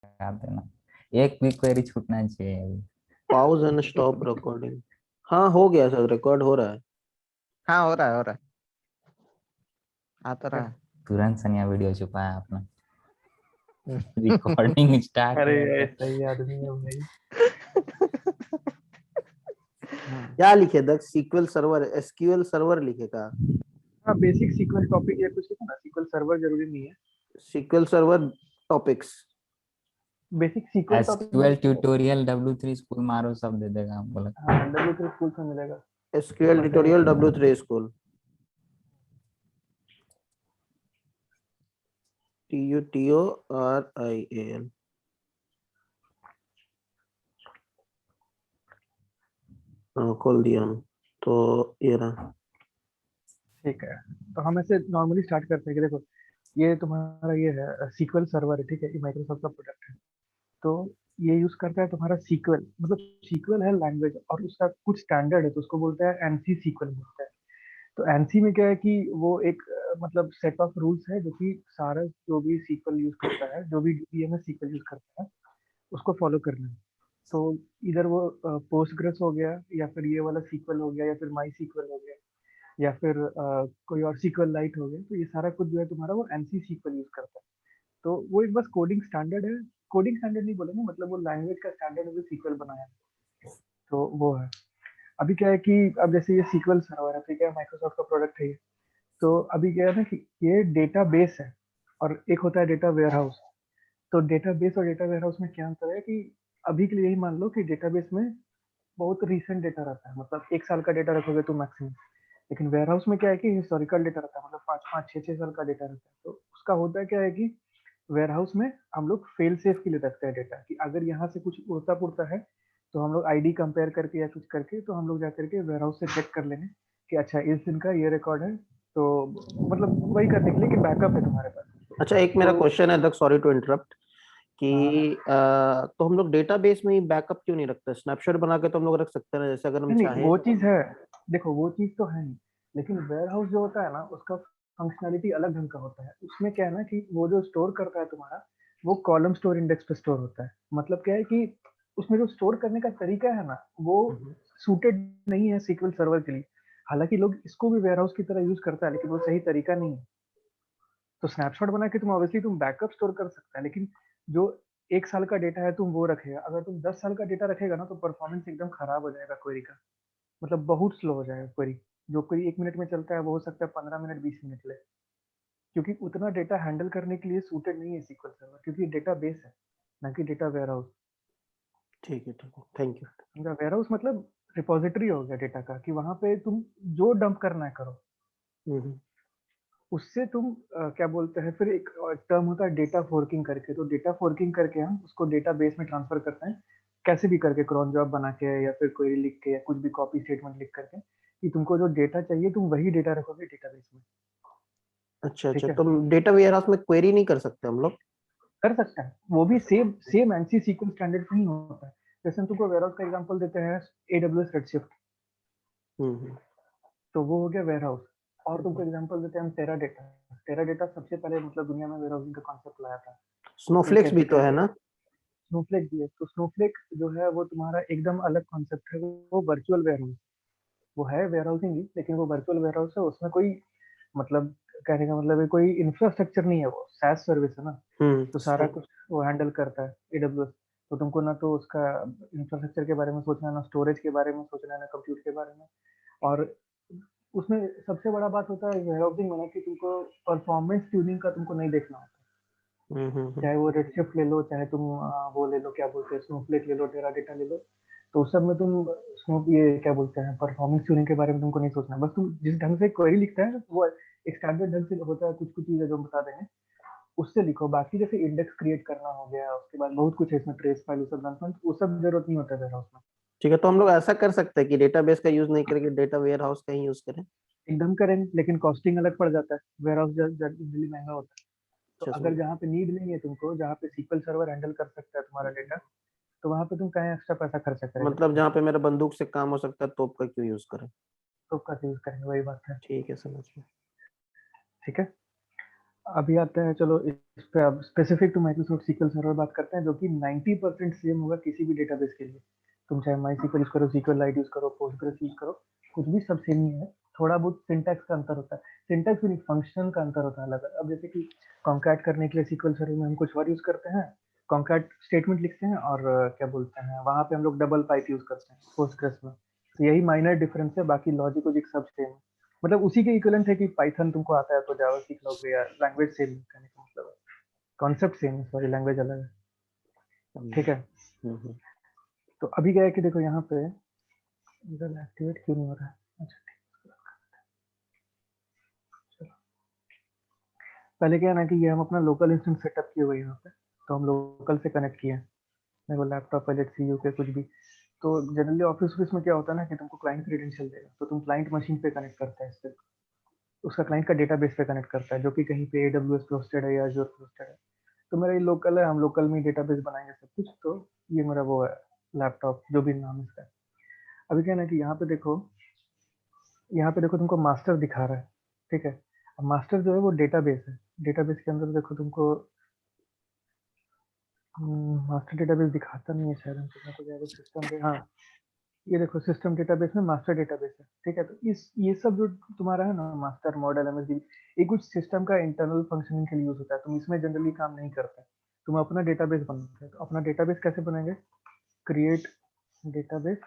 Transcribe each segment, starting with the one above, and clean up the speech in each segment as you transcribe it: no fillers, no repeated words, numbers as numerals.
देना, एक भी क्वेरी छूटना चाहिए अभी। Pause and stop recording. हाँ हो गया सर, रिकॉर्ड हो रहा है। हाँ हो रहा है, हो रहा है, आ तो रहा है। तुरंत सनिया वीडियो छुपाया आपने। रिकॉर्डिंग स्टार्ट अरे हुआ था। ऐसा ही आदमी है भाई। क्या लिखे दक्ष? सीक्वल सर्वर, एसक्यूएल सर्वर लिखेगा? हाँ बेसिक सीक्वेंस टॉपिक या कुछ लिखो ना, सीक्वल सर्वर जरूरी नहीं है। Sequel server topics. Basic sequel topic SQL बस। ट्यूटोरियल W3 स्कूल मारो सब दे देगा हमको लगता हाँ W3 स्कूल से मिलेगा। SQL tutorial W3 school, TUTORIAL। खोल दिया हम तो, ये रहा। ठीक है, तो हम ऐसे नॉर्मली स्टार्ट करते हैं कि देखो ये तुम्हारा ये है सीक्वल सर्वर है, ठीक है, ये माइक्रोसॉफ्ट का प्रोडक्ट है। तो ये यूज करता है तुम्हारा सीक्वल, मतलब सीक्वल है लैंग्वेज और उसका कुछ स्टैंडर्ड है, तो उसको बोलते हैं एनसी सीक्वल बोलते हैं। तो एनसी में क्या है कि वो एक मतलब सेट ऑफ रूल्स है जो कि सारा जो भी सीक्वल यूज करता है, जो भी डीबीएमएस सीक्वल यूज करता है उसको फॉलो करना है। तो इधर वो पोस्टग्रेस हो गया, या फिर ये वाला सीक्वल हो गया, या फिर माई सीक्वल हो गया, या फिर कोई और सीक्वल लाइट हो गया, तो ये सारा कुछ जो है तुम्हारा वो एनसी सीक्वल यूज करता है। तो वो एक बस कोडिंग स्टैंडर्ड है, कोडिंग स्टैंडर्ड नहीं बोलेंगे, मतलब वो लैंग्वेज का स्टैंडर्ड है जो सीक्वल बनाया है। तो वो है। अभी क्या है कि अब जैसे ये सीक्वल सर्वर है, ठीक है, माइक्रोसॉफ्ट का प्रोडक्ट है ये। तो अभी क्या है ना कि ये डेटा बेस है और एक होता है डेटा वेयरहाउस। तो डेटा बेस और डेटा वेयरहाउस में क्या अंतर है कि अभी के लिए यही मान लो कि डेटाबेस में बहुत रिसेंट डेटा रहता है, मतलब 1 साल का डेटा रखोगे तो मैक्सिमम। लेकिन वेयरहाउस में क्या है कि हिस्टोरिकल डेटा रहता है, मतलब 5 5 6 6 साल का डेटा रहता है। तो उसका होता है क्या है कि वेयरहाउस में हम लोग फेल सेफ के लिए रखते हैं डेटा, कि अगर यहाँ से कुछ उड़ता पुड़ता है तो हम लोग आईडी कंपेयर करके या कुछ करके तो हम लोग जा करके वेयरहाउस से चेक कर लेंगे कि अच्छा इस दिन का ये रिकॉर्ड है। तो मतलब वही करने के लिए कि बैकअप है तुम्हारे पास। अच्छा, एक मेरा तो क्वेश्चन है दक्ष, सॉरी टू इंटरप्ट, कि हाँ, तो हम लोग डेटाबेस में ही बैकअप क्यों नहीं रखते? स्नैपशॉट बना के तो हम लोग रख सकते हैं ना, जैसे अगर हम नहीं नहीं चाहें। वो चीज है। देखो वो चीज तो है नहीं, लेकिन वेयर हाउस जो होता है ना उसका फंक्शनैलिटी अलग ढंग का होता है। उसमें क्या है ना कि वो जो स्टोर करता है तुम्हारा, वो कॉलम स्टोर इंडेक्स पे स्टोर होता है। मतलब क्या है कि उसमें जो स्टोर करने का तरीका है ना वो हम्म। सूटेड नहीं है सीक्वल सर्वर के लिए। हालांकि लोग इसको भी वेयर हाउस की तरह यूज करता है, लेकिन वो सही तरीका नहीं है। तो स्नैपशॉट बना के तुम ऑब्वियसली तुम बैकअप स्टोर कर सकता है, लेकिन जो 1 साल का डेटा है तुम वो रखेगा। अगर तुम 10 साल का डेटा रखेगा ना तो परफॉर्मेंस एकदम खराब हो जाएगा क्वेरी का, मतलब बहुत स्लो हो जाएगा क्वेरी। जो क्वेरी 1 मिनट में चलता है वो हो सकता है 15 मिनट 20 मिनट ले, क्योंकि उतना डेटा हैंडल करने के लिए सूटेड नहीं है सीक्वल सर्वर, क्योंकि डेटा बेस है ना कि डेटा वेयरहाउस। ठीक है, ठीक है, थैंक यू। वेयरहाउस मतलब रिपोजिटरी हो गया डेटा का, कि वहां पे तुम जो डंप करना है करो। हम्म। उससे तुम क्या बोलते हैं, फिर एक टर्म होता है डेटा फोर्किंग करके। तो डेटा फोर्किंग करके हम उसको डेटा बेस में ट्रांसफर करते हैं, कैसे भी करके, क्रॉन जॉब बना के या फिर क्वेरी लिख के या कुछ भी कॉपी स्टेटमेंट लिख करके, कि तुमको जो डेटा चाहिए तुम वही डेटा रखोगे डेटाबेस में। अच्छा अच्छा, ठीक है, तो डेटा वेयरहाउस में क्वेरी नहीं कर सकते हम लोग? कर सकता है वो भी, same same NC sequence standard नहीं होता है। जैसे हम तुमको वेयरहाउस का एग्जांपल देते हैं, एडब्ल्यूएस रेडशिफ्ट, हम्म। तो वो हो गया वेयरहाउस। और तुमको हम्म। एग्जांपल देते हैं हम टेरा डेटा। टेरा डेटा सबसे पहले मतलब दुनिया में वेयरहाउसिंग का कॉन्सेप्ट लाया था। ठीक स्नोफ्लेक्स है, भी तो सेकंड है ना? स्नोफ्लेक भी है। तो स्नोफ्लेक जो है वो तुम्हारा एकदम अलग कॉन्सेप्ट है, वो वर्चुअल वेयरहाउस। वो है वेयरहाउसिंग ही, लेकिन वो वर्चुअल वेयरहाउस है, उसमें कोई मतलब कहने का मतलब है कोई इंफ्रास्ट्रक्चर नहीं है, वो SaaS सर्विस है ना। तो सारा सही। कुछ वो हैंडल करता है AWS। तो तुमको ना तो उसका इंफ्रास्ट्रक्चर के बारे में सोचना है, ना स्टोरेज के बारे में सोचना है, ना कंप्यूट के बारे में। और उसमें सबसे बड़ा बात होता है वेयरहाउसिंग में ना कि तुमको परफॉर्मेंस ट्यूनिंग का तुमको नहीं देखना होता। चाहे वो रेडशिफ्ट ले लो, चाहे तुम वो ले लो क्या बोलते हैं स्नोफ्लेक ले लो, टेरा डेटा ले लो। तो उस सब में तुम स्नो ये क्या बोलते हैं परफॉर्मेंस ट्यूनिंग के बारे में तुमको नहीं सोचना। बस तुम जिस ढंग से क्वेरी लिखता है वो एक स्टैंडर्ड ढंग से होता है, कुछ कुछ चीजें जो हम बता देंगे उससे लिखो। बाकी जैसे इंडेक्स क्रिएट करना हो गया, उसके बाद बहुत कुछ है इसमें, ट्रेस फाइल, उस सब वो सब जरूरत नहीं होता है वेयरहाउस में। ठीक है, तो हम लोग ऐसा कर सकते हैं कि डेटाबेस का यूज नहीं करके डेटा वेयरहाउस का ही यूज करें। एकदम करेंगे, लेकिन कॉस्टिंग अलग पड़ जाता है, वेयरहाउस जनरली महंगा होता है। तो अच्छा अगर समझ। जहाँ पे नीड नहीं है तुमको, जहाँ पे सीक्वल सर्वर हैंडल कर सकता है तुम्हारा डेटा, तो वहां पे तुम कहीं एक्स्ट्रा पैसा खर्चा करेगा मतलब तुम्हें। जहाँ पे मेरा बंदूक से काम हो सकता है, तोप का क्यों यूज करें? तो का यूज करेंगे, वही बात है। ठीक है, समझ गया। ठीक है। अभी आते हैं, चलो इस पे अब specific to Microsoft sequel server बात करते हैं, जो कि 90% सेम होगा किसी भी डेटाबेस के लिए। तुम चाहे माई सीक्वल यूज करो, सीक्वल लाइट यूज करो, पोस्टग्रेस यूज करो, कुछ भी सब सेम ही है। थोड़ा बहुत सिंटैक्स का अंतर होता है, सिंटैक्स भी नहीं, फंक्शन का अंतर होता है अलग। अब जैसे कि कॉन्कैट करने के लिए सीक्वल सर्वर में हम कुछ और यूज करते हैं, कॉन्कैट स्टेटमेंट लिखते हैं, और क्या बोलते हैं वहां पे हम लोग डबल पाइप यूज करते हैं पोस्टग्रेस में। तो यही माइनर डिफरेंस है, बाकी लॉजिक वॉजिक सब सेम है। मतलब उसी के इक्विवेलेंट है कि पाइथन तुमको आता है तो जावा सीख लोगे, या लैंग्वेज सेम है, कहने का मतलब है कॉन्सेप्ट सेम है, सॉरी लैंग्वेज अलग है। ठीक है, हम्म। तो अभी क्या है कि देखो यहाँ पे इधर एक्टिवेट क्यों नहीं हो रहा है। अच्छा ठीक है, चलो पहले क्या है ना कि ये हम अपना लोकल इंस्टेंस सेटअप किए हुए हैं यहाँ पे, तो हम लोकल से कनेक्ट किए हैं। मेरे को लैपटॉप पहले सी यू के कुछ भी, तो जनरली ऑफिस ऑफिस में क्या होता है ना कि तुमको क्लाइंट क्रेडेंशियल देगा, तो तुम क्लाइंट मशीन पे कनेक्ट करता है इससे, उसका क्लाइंट का डेटाबेस पे कनेक्ट करता है, जो कि कहीं पे AWS पे होस्टेड है या Azure पे होस्टेड है। तो मेरा ये लोकल है, हम लोकल में डेटाबेस बनाएंगे सब कुछ। तो ये मेरा वो है लैपटॉप, जो भी नाम है इसका। अभी क्या है ना कि यहाँ पे देखो, यहाँ पे देखो तुमको मास्टर दिखा रहा है, ठीक है। अब मास्टर जो है वो डेटाबेस है, डेटाबेस के अंदर देखो तुमको मास्टर डेटाबेस दिखाता नहीं है शायद, हमको जाएगा सिस्टम पे, हाँ ये देखो सिस्टम डेटाबेस में मास्टर डेटाबेस है, ठीक है। तो इस ये सब जो तुम्हारा है ना मास्टर मॉडल MSD, ये कुछ सिस्टम का इंटरनल फंक्शनिंग के लिए यूज होता है, तुम इसमें जनरली काम नहीं करते। तुम अपना डेटाबेस बनाते हो, तो अपना डेटाबेस कैसे बनाएंगे, क्रिएट डेटाबेस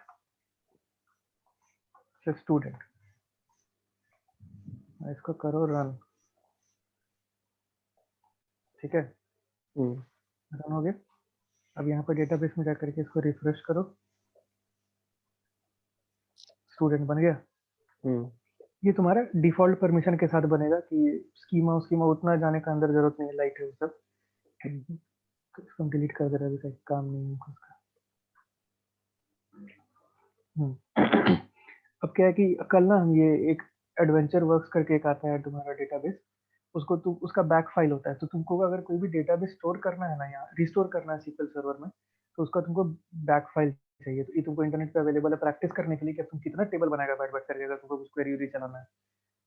से स्टूडेंट, इसको करो रन, ठीक है, रन हो गया। अब यहाँ पर डेटाबेस में जाकर के इसको रिफ्रेश करो, स्टूडेंट बन गया। ये तुम्हारा डिफॉल्ट परमिशन के साथ बनेगा कि स्कीमा स्कीमा उतना जाने का अंदर जरूरत नहीं है, लाइट है वो सब। तो इसको डिलीट कर दे रहा है, अभी का काम नहीं है हमको उसका। अब क्या है कि कल ना हम ये एक एडवेंचर वर्क्स करके एक आता है तुम्हारा डेटाबेस, उसको तुम उसका बैक फाइल होता है, तो तुमको अगर कोई भी डेटाबेस स्टोर करना है ना, या रिस्टोर करना है सीक्वल सर्वर में, तो उसका तुमको बैक फाइल चाहिए। तो ये तुमको इंटरनेट पे अवेलेबल है प्रैक्टिस करने के लिए कि अब तुम कितना टेबल बनाएगा बैठ बैठ करके, अगर तुमको कुछ क्वेरी वरी चलाना है।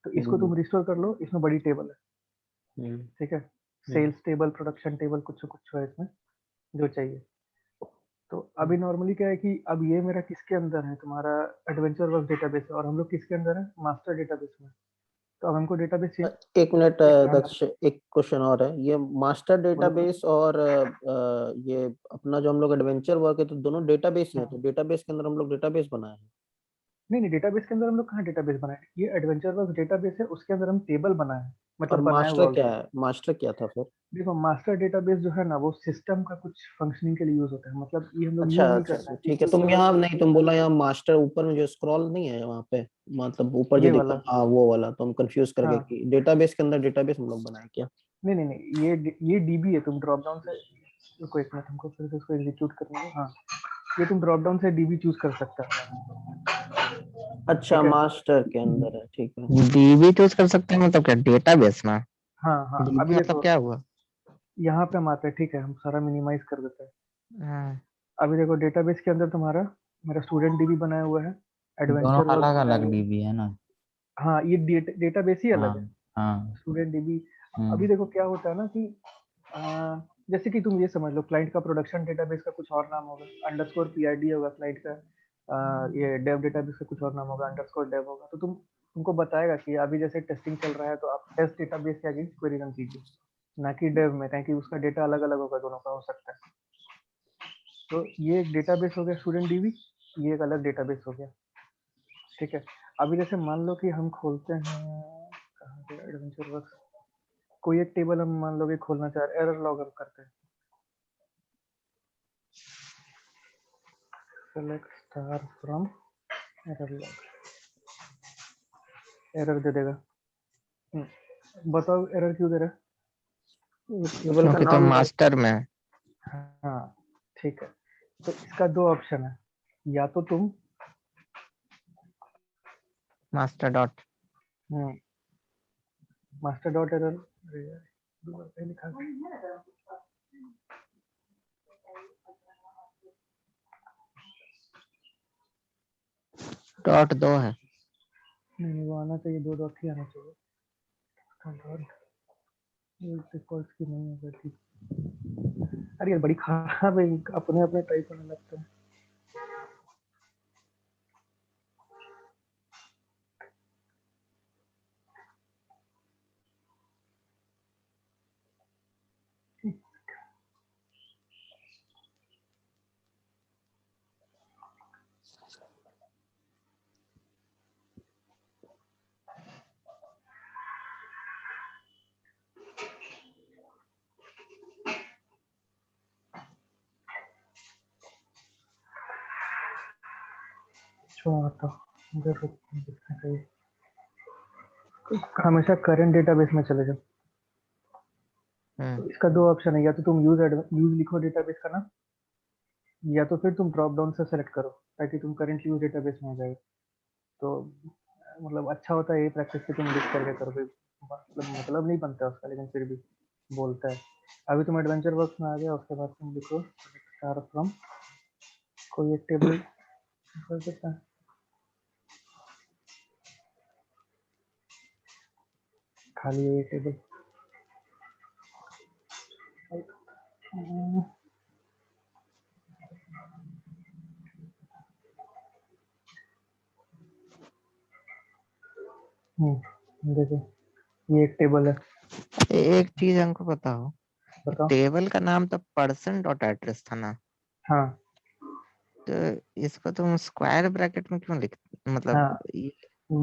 तो इसको तुम रिस्टोर कर लो, इसमें बड़ी टेबल है, ठीक है, सेल्स टेबल, प्रोडक्शन टेबल, कुछ कुछ है इसमें जो चाहिए। तो अभी नॉर्मली क्या है कि अब ये मेरा किसके अंदर है, तुम्हारा एडवेंचर वर्क डेटाबेस है, और हम लोग किसके अंदर है, मास्टर डेटाबेस में। तो अब हमको डेटाबेस चाहिए, एक मिनट एक काम दक्ष, एक क्वेश्चन और है। ये मास्टर बोलो। डेटाबेस और ये अपना जो हम लोग एडवेंचर वर्क है, तो दोनों डेटाबेस ही है, तो हाँ, डेटाबेस के अंदर हम लोग डेटाबेस बनाए हैं। नहीं नहीं, डेटाबेस के अंदर हम लोग कहाँ डेटाबेस बनाए, ये एडवेंचर वर्क डेटाबेस है, उसके अंदर हम टेबल बनाए हैं, और मतलब बनाया हुआ मास्टर है क्या उसको। है, मास्टर क्या था फिर? देखो मास्टर डेटाबेस जो है ना, वो सिस्टम का कुछ फंक्शनिंग के लिए यूज होता है, मतलब ये हम लोग अच्छा यूज नहीं अच्छा करते अच्छा, हैं ठीक है। सीक्वल तुम सर्वर यहाँ में। नहीं, तुम बोला यहाँ मास्टर ऊपर में जो स्क्रॉल नहीं है वहाँ पे, मतलब ऊपर जो ये दिखता वाला, है, हाँ वो वाला, तो हम कंफ्यूज कर गए हाँ, कि डेटाबेस के अंदर डेटाबेस हम लोग बनाए क्या। नहीं नहीं नहीं, ये DB है, तुम ड्रॉप डाउन से, रुको एक मिनट, हमको फिर से उसको एग्जीक्यूट करने दो। हाँ, ये तुम ड्रॉप डाउन से DB चूज कर सकता है, अच्छा, ठीक है। मास्टर के अंदर है, ठीक है। डीबी चूज कर सकते हैं, मतलब क्या डेटाबेस में? हाँ हाँ, डीबी अभी मतलब देखो क्या हुआ? यहाँ पे हम आते हैं, ठीक है, हम सारा मिनिमाइज कर देते हैं। हाँ, अभी देखो डेटाबेस के अंदर तुम्हारा मेरा स्टूडेंट DB बनाया हुआ है, दोनों एडवेंचर वर्क अलग बनाया अलग हुआ है। डीबी है ना। हाँ, ये डेटाबेस ही अलग है, हाँ हाँ। Student DB। अभी हम्म। देखो क्या होता है ना कि जैसे कि तुम ये समझ लो, क्लाइंट का प्रोडक्शन डेटाबेस का कुछ और नाम होगा, अंडरस्कोर PID होगा क्लाइंट का, ये डेव डेटाबेस का कुछ और नाम होगा, अंडरस्कोर डेव होगा। तो तुमको बताएगा कि अभी जैसे टेस्टिंग चल रहा है, तो आप टेस्ट डेटाबेस के अगेंस्ट क्वेरी रन कीजिए, ना कि डेव में, कहीं कि उसका डेटा अलग अलग होगा, दोनों का हो सकता है। तो ये एक डेटाबेस हो गया स्टूडेंट DB, ये एक अलग डेटाबेस हो गया, ठीक है। अभी जैसे मान लो कि हम खोलते हैं, कहाँ पे एडवेंचर वर्क, कोई एक टेबल हम मान लो कि खोलना चाह रहे, एरर लॉग हम करते हैं, select star from error log, error दे देगा। बताओ एरर क्यों दे रहा टेबल का क्योंकि तो नाम नहीं। मास्टर में है। है। हाँ ठीक है, तो इसका दो ऑप्शन है, या तो तुम master dot. Master dot error, दो बार पहले लिखा था। डॉट दो है। नहीं वो आना चाहिए, दो डॉट ही आना चाहिए। ये डिफॉल्ट की नहीं होगा ठीक। अरे यार बड़ी खराब है, अपने अपने टाइप करने लगते हैं। छोड़ो तो देखो दिखना चाहिए। हमेशा करंट डेटाबेस में चले जाओ। तो इसका दो ऑप्शन है, या तो तुम यूज लिखो डेटाबेस का नाम, या तो फिर तुम ड्रॉप डाउन से सेलेक्ट करो ताकि तुम करंट यूज डेटाबेस में आ जाए। तो मतलब अच्छा होता है ये प्रैक्टिस कि तुम लिख करके करो, फिर मतलब नहीं बनता उसका, लेकिन फिर भी बोलता है। अभी तुम एडवेंचर वर्क्स में आ गया, उसके बाद तुम लिखो स्टार फ्रॉम कोई एक टेबल कर सकता है, खाली ये टेबल। देखो ये एक टेबल है। एक चीज हमको बताओ, बताओ। टेबल का नाम तो पर्सन डॉट एड्रेस था ना, हाँ तो इसको तुम स्क्वायर ब्रैकेट में क्यों लिख, मतलब हाँ,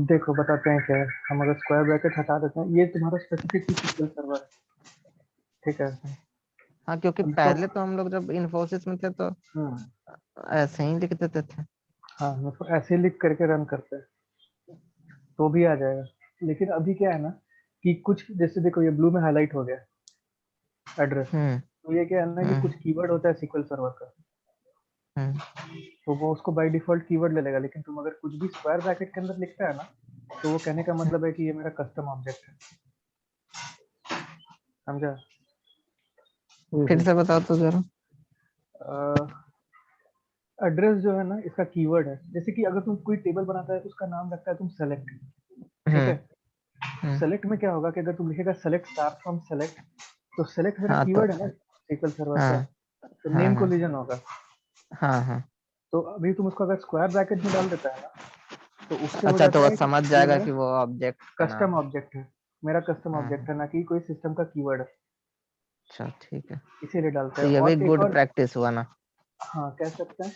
देखो बताते हैं क्या है। हम अगर स्क्वायर ब्रैकेट हटा देते हैं, ये तुम्हारा स्पेसिफिक SQL सर्वर है, ठीक है। हाँ, क्योंकि अब इसको पहले तो हम लोग जब इन्फोसिस में थे तो ऐसे ही लिख देते थे। हाँ मतलब ऐसे लिख करके रन करते हैं तो भी आ जाएगा। लेकिन अभी क्या है ना कि कुछ जैसे देखो ये ब्लू में हाईलाइट हो गया एड्रेस, हम्म तो ये क्या है ना कि हम्म कुछ कीवर्ड होता है SQL सर्वर का, हम्म तो वो उसको बाय डिफॉल्ट कीवर्ड ले लेगा। लेकिन तुम अगर कुछ भी स्क्वायर ब्रैकेट के अंदर लिखता है ना, तो वो कहने का मतलब है कि ये मेरा कस्टम ऑब्जेक्ट है, समझा। फिर से बताओ तो जरा। एड्रेस जो है ना इसका कीवर्ड है। जैसे कि अगर तुम कोई टेबल बनाता है, उसका नाम रखता है तुम सेलेक्ट, ठीक है। हम्म हम्म सेलेक्ट में क्या होगा कि अगर तुम लिखेगा सेलेक्ट स्टार फ्रॉम सेलेक्ट, तो सेलेक्ट मेरा हाँ तो कीवर्ड है ना SQL सर्वर हाँ का, तो हाँ नेम हाँ कोलिजन होगा। हाँ हाँ। तो अभी तुम उसको अगर स्क्वायर ब्रैकेट में डाल देता है ना, तो उससे हो अच्छा, तो जाता वो है कि समझ ये जाएगा मेरा कि वो ऑब्जेक्ट का कस्टम नाम है। ऑब्जेक्ट है, मेरा कस्टम हाँ ऑब्जेक्ट हाँ, है, ना कि कोई सिस्टम का कीवर्ड है, अच्छा ठीक है। इसीलिए डालते तो हैं। ये भी और एक गुड और, प्रैक्टिस हुआ ना। हाँ कह सकते हैं।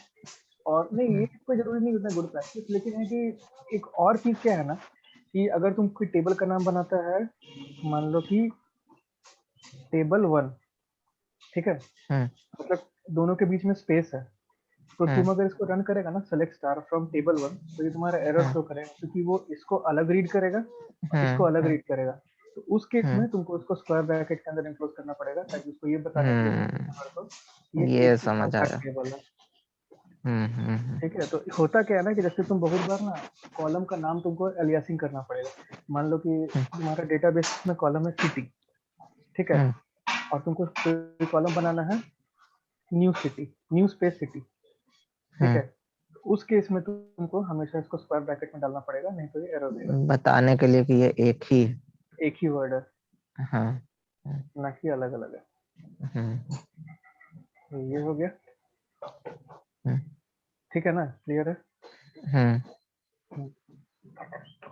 और नहीं, ये हम्म कोई जरूरी नहीं उतना गुड प्रैक्टिस, लेकिन है कि एक और चीज क्या है ना कि अगर तुम कोई टेबल का नाम बनाता है, मान लो कि टेबल 1, ठीक है, हम्म मतलब दोनों के बीच में स्पेस है, तो हम्म तुम अगर इसको रन करेगा ना सेलेक्ट स्टार फ्रॉम टेबल 1, तो ये तुम्हारा एरर हम्म शो करेगा, क्योंकि वो इसको अलग रीड करेगा और इसको अलग हम्म रीड करेगा। तो उस केस हम्म में तुमको उसको स्क्वायर ब्रैकेट के अंदर इंक्लोज करना पड़ेगा, ताकि उसको ये बताने के लिए कस्टमर को ये ये एक ही नाम समझ का आया। टेबल है, हम्म। ठीक है। तो होता क्या है ना कि जैसे तुम बहुत बार ना कॉलम का नाम तुमको एलियासिंग करना पड़ेगा। मान लो कि हम्म तुम्हारा डेटाबेस में कॉलम है सिटी, ठीक है, हम्म और तुमको कॉलम बनाना है new city, new space city, ठीक है। उस केस में तुमको हमेशा इसको स्क्वायर ब्रैकेट में डालना पड़ेगा, नहीं तो ये एरर देगा। बताने के लिए कि ये एक ही है। एक ही वर्ड है, हाँ। ना कि अलग अलग है। हम्म तो ये हो गया, हम्म ठीक है ना, क्लियर है। हम्म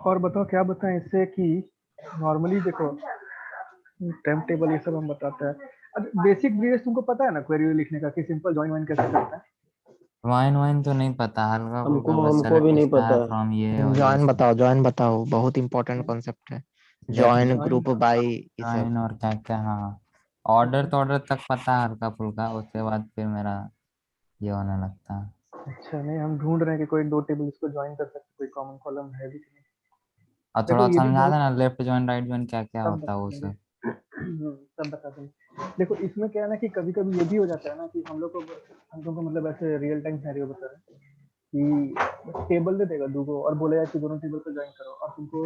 और बताओ क्या बताएं इससे कि नॉर्मली देखो टाइम टेबल ये सब हम बताते हैं। अब बेसिक बेस तुमको पता है ना क्वेरी लिखने का, कि सिंपल ज्वाइन वाइन कैसे करते हैं। वाइन वाइन तो नहीं पता, हल्का हमको फुल्का बस हमको भी सेलेक्ट नहीं स्टार पता है। फ्रॉम ये और ये जॉइन सब। बताओ, जॉइन बताओ, बहुत इंपॉर्टेंट कॉन्सेप्ट है। Left join join group by ये सब। ज्वाइन और क्या क्या, हाँ। ऑर्डर तो ऑर्डर तक पता है हल्का फुल्का, उसके बाद फिर मेरा ये होने लगता है। अच्छा, नहीं हम ढूंढ रहे हैं कि कोई दो टेबल इसको ज्वाइन कर सकते, कोई कॉमन कॉलम है भी कि नहीं। और देखो थोड़ा ये भी समझा बहुत देना लेफ्ट ज्वाइन राइट ज्वाइन क्या क्या सब होता है बता वो देंगे। सब। सब बता देंगे। देखो इसमें क्या है ना कि कभी कभी ये भी हो जाता है ना कि हम लोग को मतलब ऐसे रियल टाइम सिनेरियो बता रहे हैं कि टेबल दे देगा दो और बोलेगा कि दोनों टेबल को ज्वाइन करो, और तुमको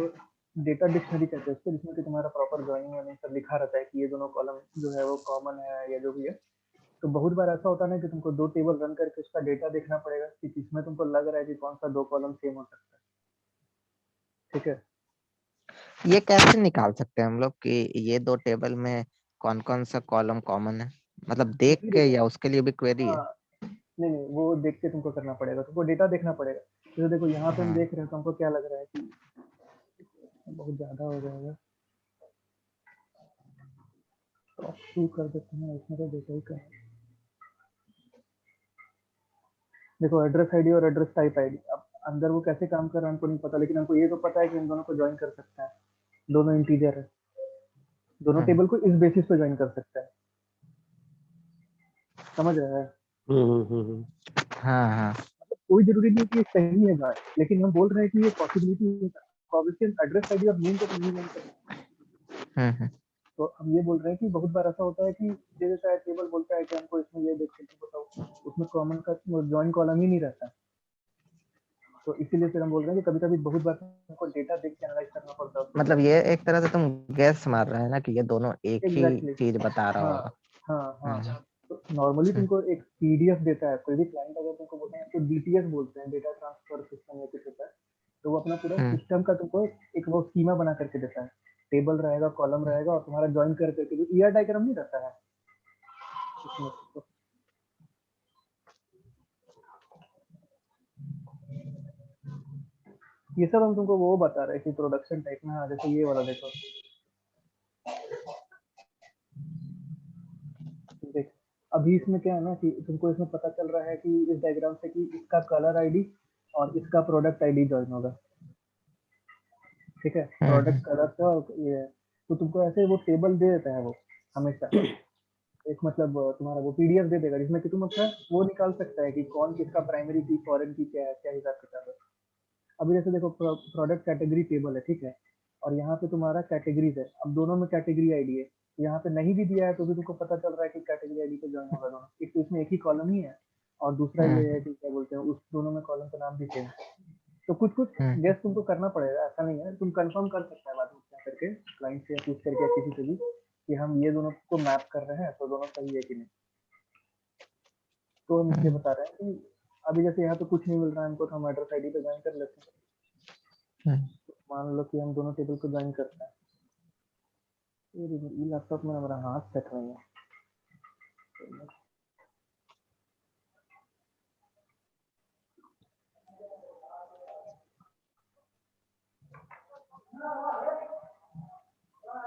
डेटा डिक्शनरी कहते हैं उसको, जिसमें कि तुम्हारा प्रॉपर ज्वाइनिंग वाइनिंग सब लिखा रहता है कि ये दोनों कॉलम जो है वो कॉमन है या जो भी है। तो बहुत बार ऐसा होता है ना कि तुमको दो टेबल रन करके उसका डेटा देखना पड़ेगा कि किसमें तुमको लग रहा है कि कौन सा दो कॉलम सेम हो सकता है, ठीक है। ये कैसे निकाल सकते हैं हम लोग कि ये दो टेबल में कौन कौन सा कॉलम कॉमन है, मतलब देख वही के, देखो। या उसके लिए भी क्वेरी है? हाँ, नहीं नहीं, वो देख के तुमको करना पड़ेगा, तुमको डेटा देखना पड़ेगा। जैसे देखो यहाँ पे हम हाँ देख रहे हैं, तो हमको क्या लग रहा है कि बहुत ज्यादा हो जाएगा, तो टू कर देते हैं, इसमें तो डेटा ही का देखो, एड्रेस आईडी और एड्रेस टाइप आईडी। अब अंदर वो कैसे काम कर रहा है हमको नहीं पता, लेकिन हमको ये तो पता है कि इन दोनों को ज्वाइन कर सकता है। दोनों इंटीजर है, दोनों हाँ टेबल को इस बेसिस पे ज्वाइन कर सकता है। समझ रहा है? हाँ हाँ। कोई जरूरी नहीं कि ये सही है ज्वाइन, लेकिन हम बोल रहे हैं कि ये पॉसिबिलिटी है। ऑब्वियसली हम एड्रेस आईडी और नेम को तो नहीं ज्वाइन कर सकते। हम्म। तो हम ये बोल रहे हैं कि बहुत बार ऐसा होता है कि दे देता है टेबल, बोलता है कि हमको इसमें ये देख के बताओ, उसमें कॉमन का ज्वाइन कॉलम ही नहीं रहता। तो इसीलिए फिर हम बोल रहे हैं कि कभी कभी बहुत बार हमको डेटा देख के एनालाइज करना पड़ता है उसको मतलब ज्वाइन ये करने एक तरह से तुम गैस मार रहे हैं ना कि ये दोनों एक के। ही एग्जैक्टली। चीज बता रहा हाँ होगा। हाँ हाँ। हम्म तो नॉर्मली हम्म तुमको एक पीडीएफ देता है कोई भी क्लाइंट, अगर तुमको बोलते हैं तो डीटीएस बोलते हैं, डेटा ट्रांसफर सिस्टम या कुछ होता है। तो वो अपना पूरा हम्म सिस्टम का तुमको एक वो स्कीमा बना करके देता है। टेबल रहेगा, कॉलम रहेगा, और तुम्हारा ज्वाइन कर करके जो ईआर डायग्राम नहीं रहता है उसमें। तो ये सब हम तुमको वो बता रहे हैं कि प्रोडक्शन टाइप में। हाँ, जैसे ये वाला देखो, देख अभी इसमें क्या है ना कि तुमको इसमें पता चल रहा है कि इस डायग्राम से कि इसका कलर आईडी और इसका प्रोडक्ट आईडी ज्वाइन होगा। ठीक है, प्रोडक्ट हम्म कलर का, और ये है। तो तुमको ऐसे वो टेबल दे देता है वो हमेशा। एक मतलब तुम्हारा वो पीडीएफ दे देगा, जिसमें कि तुम अपना वो निकाल सकता है कि कौन किसका प्राइमरी की, फॉरेन की, क्या है, क्या हिसाब किताब है। अभी जैसे देखो, प्रोडक्ट कैटेगरी टेबल है, ठीक है, और यहाँ पे तुम्हारा कैटेगरीज है। अब दोनों में कैटेगरी आईडी है, तो यहाँ पे नहीं भी दिया है तो भी तुमको पता चल रहा है कि कैटेगरी आईडी पे ज्वाइन होगा दोनों। एक तो इसमें एक ही कॉलम ही है, और दूसरा ये है हम्म कि क्या बोलते हैं, उस दोनों में कॉलम का नाम भी सेम है। तो कुछ कुछ हम्म गेस तुमको करना पड़ेगा, ऐसा नहीं है। तुम कंफर्म कर सकता है बाद में क्या करके, क्लाइंट से या पूछ करके या किसी से भी, कि हम ये दोनों को मैप कर रहे हैं तो दोनों सही है कि नहीं। तो हम इसलिए हम्म बता रहे हैं कि अभी जैसे यहाँ पे कुछ नहीं मिल रहा है हमको, तो हम एड्रेस आईडी पे ज्वाइन कर लेते हैं। हम्म। मान लो कि हम दोनों टेबल को ज्वाइन करते हैं। ये लैपटॉप में हमारा हाथ सेट नहीं है।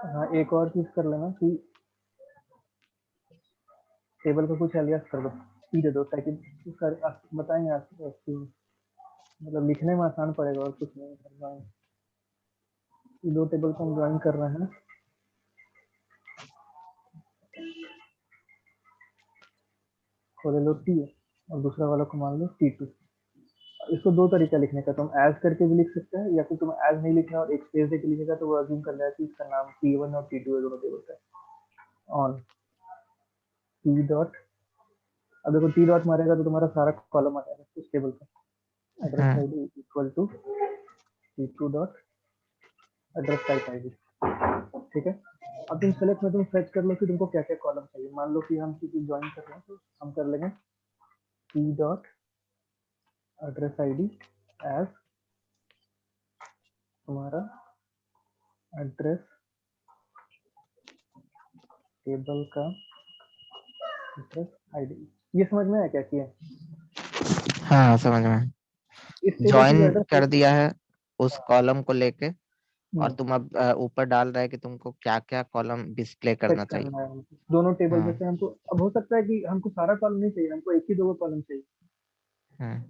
हाँ, एक और चीज कर लेना कि टेबल का कुछ एलियास कर दो, ई दे दो, ताकि बताएंगे आपको, मतलब लिखने में आसान पड़ेगा और कुछ नहीं करना। दो टेबल को हम ज्वाइन कर रहे हैं, खोले लो टी और दूसरा वाला को मान लो T2। इसको दो तरीका लिखने का, तुम एज करके भी लिख सकते हैं, या फिर तुम एज नहीं लिखना और एक स्पेस देके लिखेगा तो वो अज्यूम कर लेगा कि इसका नाम T1 और T2 है दोनों टेबल का। ऑन टी डॉट, अब देखो टी डॉट मारेगा तो तुम्हारा सारा कॉलम आ जाएगा उस टेबल का। Address hmm. ID equal to T2 dot address type ID. ठीक है, अब तुम सेलेक्ट में तुम सर्च कर लो कि तुमको क्या क्या कॉलम चाहिए। मान लो कि हम किसी ज्वाइन कर रहे हैं, तो हम कर लेंगे T dot address ID as तुम्हारा एड्रेस टेबल का एड्रेस आईडी। ये समझ में आया क्या किया? हाँ समझ में। इस टेबल की जो ज्वाइन एड्रेस कर आईडी, दिया है उस कॉलम को लेके, और हम्म, तुम अब ऊपर डाल रहा है कि तुमको क्या क्या कॉलम डिस्प्ले सेट करना चाहिए। करना है हमको। दोनों टेबल में हाँ। से हमको, अब हो सकता है कि हमको सारा कॉलम नहीं चाहिए, हमको एक ही दो कॉलम चाहिए। हम्म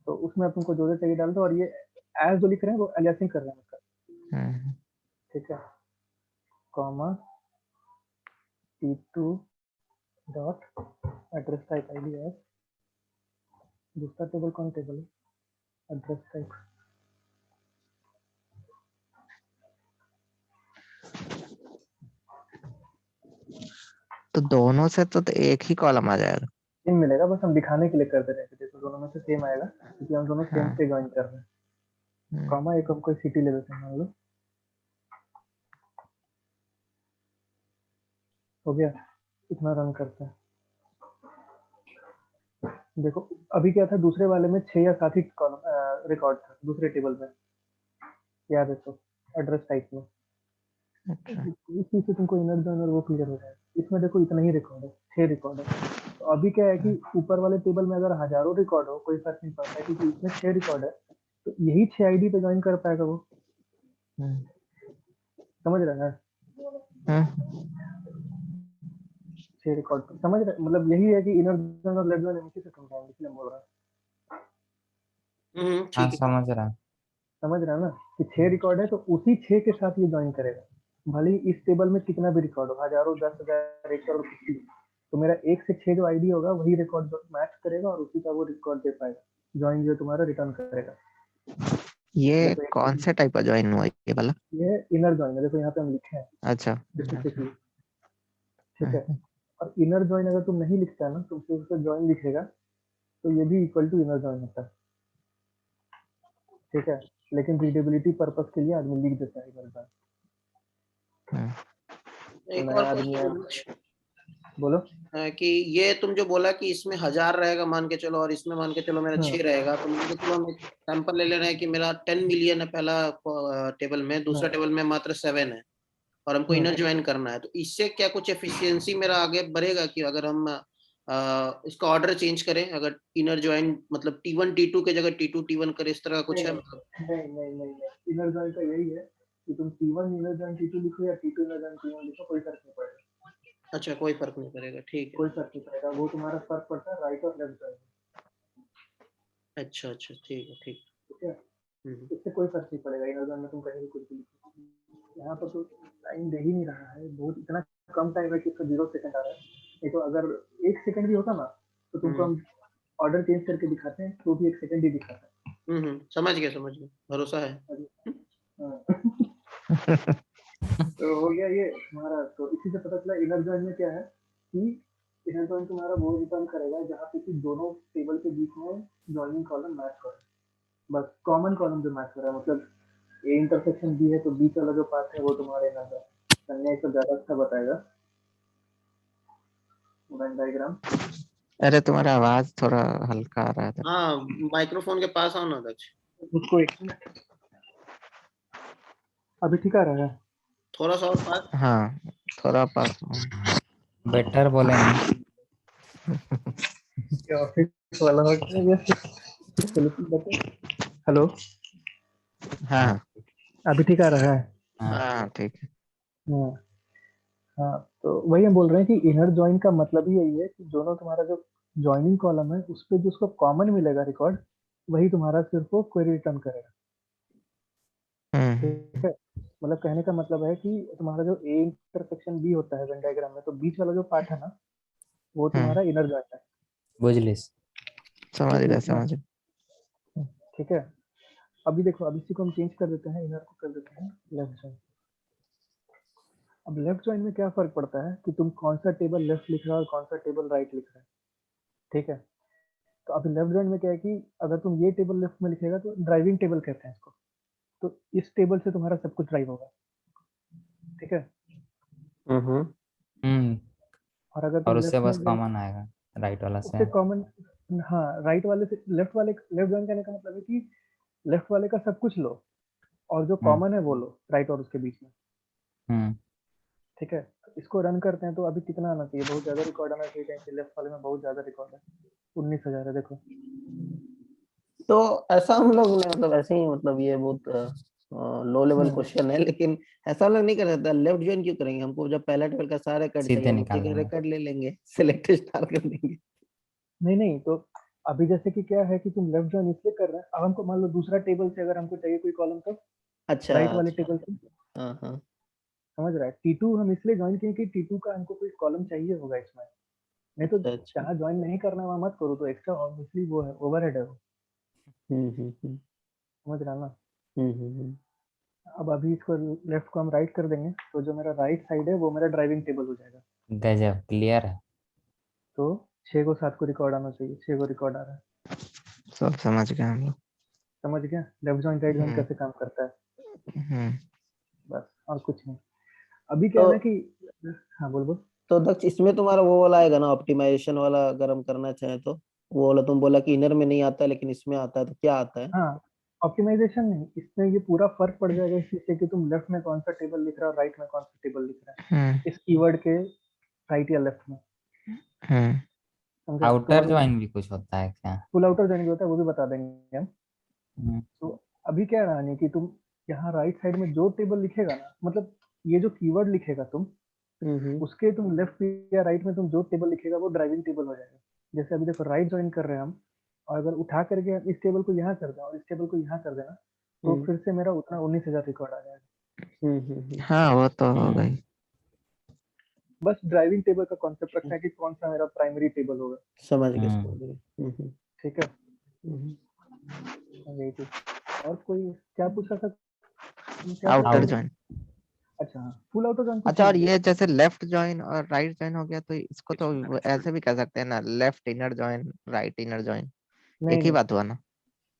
तो उसमें अब तुमको जो जो चाहिए डाल दो, और ये एज जो लिख रहे हैं वो अलियासिंग कर रहे हैं उसका। हम्म ठीक है, comma T2 dot address type ID as, दूसरा टेबल कौन टेबल है, एड्रेस टाइप। तो दोनों से तो एक ही कॉलम आ जाएगा। सेम मिलेगा, बस हम दिखाने के लिए कर दे रहे हैं, देखो दोनों में से सेम आएगा क्योंकि हम दोनों सेम हाँ। पे ज्वाइन कर रहे हैं। हम्म। कॉमा एक हम कोई सिटी ले लेते हैं, मान लो हो गया। इतना रन करते हैं। देखो अभी क्या था, दूसरे वाले में 6 या 7 ही कॉलम रिकॉर्ड था दूसरे टेबल में, याद है तो, एड्रेस टाइप में। अच्छा इस चीज से तुमको इनर जॉइन और वो क्लियर हो जाएगा। इसमें देखो इतना ही रिकॉर्ड है, 6 रिकॉर्ड है। तो अभी क्या है कि ऊपर वाले टेबल में अगर हजारों रिकॉर्ड हो कोई फर्क नहीं पड़ता है, क्योंकि इसमें 6 रिकॉर्ड है। तो यही 6 आईडी पे ज्वाइन कर पाएगा वो। हम्म, समझ रहे हैं? हम्म, 6 रिकॉर्ड समझ रहे, मतलब यही है कि इनर जॉइन और लेफ्ट जॉइन इसी से समझाएंगे, इसलिए बोल रहा हूँ। हाँ ठीक है। समझ रहा। समझ रहे हैं ना कि 6 रिकॉर्ड है तो उसी 6 के साथ ये ज्वाइन करेगा। भले ही इस टेबल में कितना भी रिकॉर्ड हो, हजारों, 10,000, 1 करोड़, कुछ भी, तो मेरा 1 से 6 जो आईडी होगा वही रिकॉर्ड मैच करेगा और उसी का वो रिकॉर्ड दे पाएगा, ज्वाइन जो तुम्हारा रिटर्न करेगा। ये देखो कौन से टाइप का ज्वाइन हुआ ये वाला? ये इनर ज्वाइन है, देखो यहाँ पे हम लिखे हैं अच्छा स्पेसिफिकली, ठीक है। हम्म, और इनर ज्वाइन अगर तुम नहीं लिखता है ना, तुम सिर्फ उसका ज्वाइन लिखेगा तो ये भी इक्वल टू इनर ज्वाइन होता है, ठीक है। लेकिन रीडेबिलिटी पर्पस के लिए आदमी लिख देता है इनर ज्वाइन। हम्म, एक और नया आदमी है, क्वेश्चन बोलो। कि ये तुम जो बोला कि इसमें 1000 रहेगा मान के चलो और इसमें मान के चलो मेरा 6 रहेगा, तो मान के चलो हम एक सैंपल ले ले रहे हैं कि मेरा 10 मिलियन है पहला टेबल में, दूसरा टेबल में मात्र 7 है और हमको इनर ज्वाइन करना है। तो इससे क्या कुछ एफिशिएंसी मेरा आगे बढ़ेगा कि अगर हम इसका ऑर्डर चेंज करें, अगर इनर ज्वाइन मतलब T1 T2 के जगह T2 T1 करे, इस तरह का कुछ है मतलब? नहीं, इनर जॉइन का यही है कि तुम T1 इनर जॉइन T2 लिखो या T2 इनर जॉइन T1 लिखो, कोई फर्क नहीं पड़ेगा। अच्छा, कोई फर्क नहीं पड़ेगा, ठीक है। कोई फर्क नहीं पड़ेगा, वो तुम्हारा फर्क पड़ता है राइट और लेफ्ट जॉइन, अच्छा अच्छा, ठीक है, ठीक। ठीक है। हम्म, इससे कोई फर्क नहीं पड़ेगा, इनर जॉइन में तुम कहीं भी कुछ भी लिखो। यहाँ पर तो टाइम दे ही नहीं रहा है, बहुत इतना कम टाइम है कि इसका 0 सेकंड आ रहा है। नहीं तो अगर 1 सेकंड भी होता ना तो तुमको हम ऑर्डर चेंज करके दिखाते हैं, तो भी 1 सेकंड ही दिखाता समझ गया, समझ गया, भरोसा है। है। हाँ। तो हो गया ये तुम्हारा। तो इसी से पता चला इनर जॉइन में क्या है कि इनर जॉइन तुम्हारा वो रिटर्न करेगा जहाँ पे कि दोनों टेबल के बीच में जॉइनिंग कॉलम मैच कर रहा है, बस कॉमन कॉलम जो मैच कर रहा है, मतलब ए इंटरसेक्शन बी है तो बीच वाला जो पार्ट है वो तुम्हारे इनर जॉइन। संजय इसको ज्यादा अच्छा बताएगा वेन डायग्राम। अरे तुम्हारा आवाज थोड़ा हल्का आ रहा था। हाँ, माइक्रोफोन के पास आओ ना दक्ष। उसको एक मिनट, अभी ठीक आ रहा है? थोड़ा सा और पास। हाँ थोड़ा पास बेटर बोले ना। ये ऑफिस वाला हो गया ये। हेलो, हाँ हाँ अभी ठीक आ रहा है? हाँ हाँ ठीक है। हाँ हाँ, तो वही हम बोल रहे हैं कि इनर जॉइन का मतलब ही यही है कि दोनों तुम्हारा जो जॉइनिंग कॉलम है उस पे जो उसको कॉमन मिलेगा रिकॉर्ड, वही तुम्हारा सिर्फ वो क्वेरी रिटर्न करेगा, ठीक है। मतलब कहने का मतलब है कि तुम्हारा जो ए इंटरसेक्शन बी होता है वेन डायग्राम में, तो बीच वाला जो पार्ट है ना वो तुम्हारा इनर जॉइन है, बुझलिस। समझ गया बुझलिस ना? समझ गया। ठीक है। अभी देखो, अब इसी को हम चेंज कर देते हैं, इनर को कर देते हैं लेफ्ट जॉइन। अब लेफ्ट जॉइन में क्या फर्क पड़ता है कि तुम कौन सा टेबल लेफ्ट लिख रहे हो और कौन सा टेबल राइट लिख रहे हो, ठीक है। तो अभी लेफ्ट जॉइन में क्या है कि अगर तुम ये टेबल लेफ्ट में लिखेगा तो ड्राइविंग टेबल कहते हैं इसको, तो इस टेबल से तुम्हारा सब कुछ ड्राइव होगा, ठीक है। हम्म। और अगर और तुम उससे लेफ्ट में बस कॉमन आएगा राइट वाला से। उससे कॉमन, हाँ राइट वाले से लेफ्ट वाले, लेफ्ट जॉइन करने का मतलब है कि लेफ्ट वाले का सब कुछ लो और जो हम्म कॉमन है वो लो राइट और उसके बीच में, हम्म। ठीक है। तो इसको रन करते हैं तो अभी कितना आना चाहिए, बहुत ज्यादा रिकॉर्ड आना चाहिए, कहीं लेफ्ट वाले में बहुत ज्यादा रिकॉर्ड है, 19,000 है देखो। तो ऐसा हम लोग ने मतलब ऐसे ही मतलब ये बहुत लो लेवल क्वेश्चन है, लेकिन ऐसा हम लोग नहीं कर सकता। लेफ्ट ज्वाइन क्यों करेंगे? हमको जब पहला टेबल का सारा कट चाहिए, सीधे हम निकाल उसी का देंगे। रिकॉर्ड ले लेंगे, सिलेक्ट स्टार कर देंगे। नहीं नहीं, तो अभी जैसे कि क्या है कि तुम लेफ्ट जॉइन इसलिए कर रहे हैं, अब हमको मान लो दूसरा टेबल से अगर हमको चाहिए कोई कॉलम, तो अच्छा राइट वाले अच्छा। टेबल से, हाँ हाँ। समझ रहा है। T2 हम इसलिए ज्वाइन किए कि T2 का हमको कोई कॉलम चाहिए होगा इसमें, नहीं तो अच्छा अच्छा। जहाँ ज्वाइन नहीं करना वहाँ मत करो, तो एक्स्ट्रा ऑब्वियसली वो है, ओवरहेड है वो, हम्म। समझ रहा ना। हम्म। अब अभी इसको लेफ्ट को हम राइट कर देंगे, तो जो मेरा राइट साइड है वो मेरा ड्राइविंग टेबल हो जाएगा। गजब क्लियर है। तो 6 को 7 को रिकॉर्ड आना चाहिए, 6 को रिकॉर्ड आ रहा है। सब समझ गए हम लोग। समझ गया लेफ्ट जॉइन राइट जॉइन हम्म कैसे काम करता है, हम्म। बस और कुछ नहीं। अभी क्या तो है ना कि, हाँ बोल बोल। तो दक्ष, इसमें तुम्हारा वो वाला आएगा ना ऑप्टिमाइजेशन वाला, अगर हम करना चाहें तो? वो वाला तुम बोला कि इनर में नहीं आता है लेकिन इसमें आता है, तो क्या आता है? हाँ, ऑप्टिमाइजेशन नहीं, इसमें ये पूरा फर्क पड़ जाएगा इस चीज से कि तुम लेफ्ट में कौन सा टेबल लिख रहा हो, राइट में कौन सा टेबल लिख रहा है, इस कीवर्ड के राइट या लेफ्ट में, समझे? आउटर ज्वाइन भी कुछ होता है क्या? फुल आउटर ज्वाइन होता है वो भी बता देंगे हम। हम्म, तो अभी क्या रानी कि तुम यहाँ राइट साइड में जो टेबल लिखेगा ना, मतलब ये जो कीवर्ड लिखेगा तुम, उसके तुम लेफ्ट या राइट में तुम जो टेबल लिखेगा वो ड्राइविंग टेबल हो जाएगा। जैसे अभी देखो राइट ज्वाइन कर रहे हैं हम, और अगर उठा करके हम इस टेबल को यहाँ कर दें और इस टेबल को यहाँ कर देना, तो फिर से मेरा उतना 19,000 रिकॉर्ड आ जाएगा। हाँ वो तो हो गई। बस ड्राइविंग टेबल का कॉन्सेप्ट रखना है कि कौन सा मेरा प्राइमरी टेबल होगा। समझ गए हम्म। समझ गए। ठीक है, यही चीज। और कोई क्या पूछा था तुम, क्या आउटर पूछा? ज्वाइन। अच्छा हाँ, फुल आउटर ज्वाइन अच्छा, और ये जैसे लेफ्ट ज्वाइन और राइट ज्वाइन हो गया, तो इसको तो ऐसे भी कह सकते हैं ना, left inner join, right inner join, एक ही बात हुआ ना?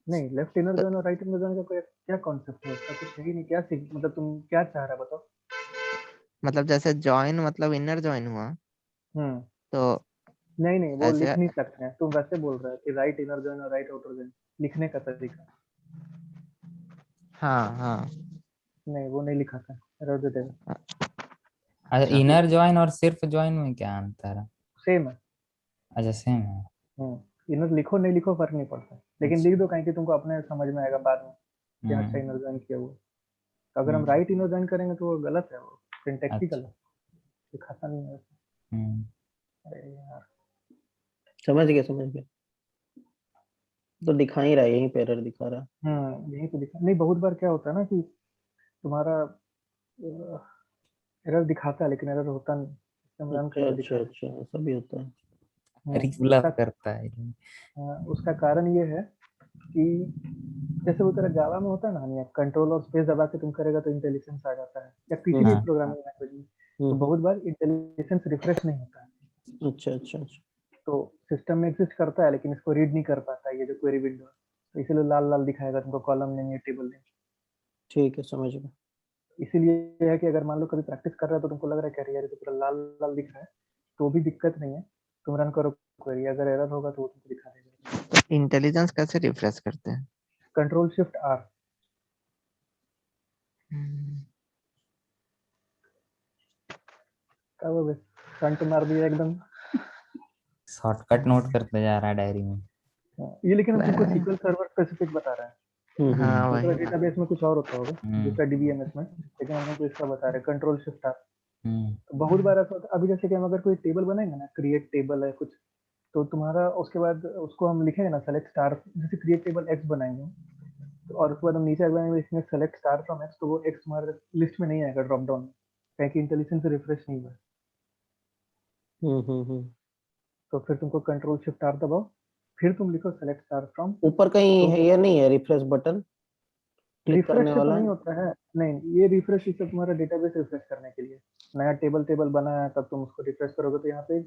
नहीं, लेफ्ट इनर तो ज्वाइन और राइट इनर ज्वाइन का कोई क्या कॉन्सेप्ट है उसका? कुछ है ही नहीं, क्या सीख, मतलब तुम क्या चाह रहा बताओ? मतलब जैसे ज्वाइन मतलब इनर ज्वाइन हुआ, हम्म, तो नहीं वो ऐसे। लिख नहीं सकते हैं, तुम वैसे बोल रहे हो कि राइट इनर ज्वाइन और राइट आउटर ज्वाइन लिखने का तरीका। हाँ हाँ। नहीं वो नहीं लिखा था, रहने देगा। अच्छा, अच्छा। इनर ज्वाइन और सिर्फ ज्वाइन में क्या अंतर है? सेम है। अच्छा, सेम है। इनर लिखो नहीं लिखो फर्क नहीं पड़ता, लेकिन लिख अच्छा। दो कहीं कि तुमको अपने समझ में आएगा बाद में कि अच्छा हम्म। इनर ज्वाइन किया हुआ है। तो अगर हम हम्म, राइट इनर ज्वाइन करेंगे तो वो गलत है, वो सिंटैक्टिकल अच्छा। है, लिखाता नहीं है वैसे। हम्म। अरे यार, समझ गए। तो दिखा ही रहा है, यहीं पे एरर दिखा रहा है। यही तो दिखा नहीं, बहुत बार क्या होता है ना कि तुम्हारा एरर दिखाता है लेकिन एरर होता नहीं, इसलिए हम रन करके दिखा रहे अच्छा ऐसा भी होता है। हैं। रिफ्लप करता है ये। उसका कारण ये है कि जैसे वो तेरा जावा में होता है ना, या कंट्रोल और स्पेस दबा के तुम करेगा तो इंटेलिजेंस आ जाता है, या किसी भी हाँ। प्रोग्रामिंग लैंग्वेज में, तो बहुत बार इंटेलिजेंस रिफ्रेश नहीं होता है, अच्छा तो सिस्टम में एग्जिस्ट करता है लेकिन इसको रीड नहीं कर पाता ये जो क्वेरी विंडो है, तो इसीलिए लाल लाल दिखाएगा तुमको, कॉलम नहीं है, टेबल नहीं। ठीक है, समझ गए। इसीलिए है कि अगर मान लो कभी प्रैक्टिस कर रहा है तो तुमको लग रहा है कि अरे यार ये तो पूरा लाल लाल दिख रहा है, तो भी दिक्कत नहीं है, तुम रन करो क्वेरी, अगर एरर होगा तो वो तुमको दिखा देगा। इंटेलिजेंस कैसे रिफ्रेश करते हैं? Control shift R. क्या वो बे, फ्रंट मार दिया एकदम। शॉर्टकट नोट करते जा रहा है डायरी में। ये लेकिन हम तुमको वह- सीक्वल सर्वर स्पेसिफिक बता रहे हैं, हाँ दूसरा वही। डेटाबेस में कुछ और होता होगा, हम्म। दूसरा डीबीएमएस में, लेकिन हम तुमको इसका बता रहे हैं, कंट्रोल शिफ्ट आर। हम्म। तो बहुत बार ऐसा होता है, अभी जैसे कि हम अगर कोई टेबल बनाएंगे ना, क्रिएट टेबल है कुछ, तो तुम्हारा उसके बाद उसको हम लिखेंगे ना सेलेक्ट स्टार, जैसे क्रिएट टेबल एक्स बनाएंगे, तो और उसके बाद हम नीचे अगर इसमें सेलेक्ट स्टार फ्रॉम एक्स, तो वो एक्स तुम्हारे लिस्ट में नहीं आएगा ड्रॉप डाउन में, कहीं की इंटेलिजेंस रिफ्रेश नहीं हुआ है। तो फिर तुमको कंट्रोल शिफ्ट आर दबाओ, फिर तुम लिखो सेलेक्ट स्टार फ्रॉम, ऊपर कहीं तो है या नहीं है रिफ्रेश बटन क्लिक रिफ्रेश करने से तो वाला? नहीं होता है। नहीं, ये रिफ्रेश सिर्फ तुम्हारा डेटाबेस रिफ्रेश करने के लिए, नया टेबल टेबल बना है तब तुम उसको रिफ्रेश करोगे तो यहाँ पे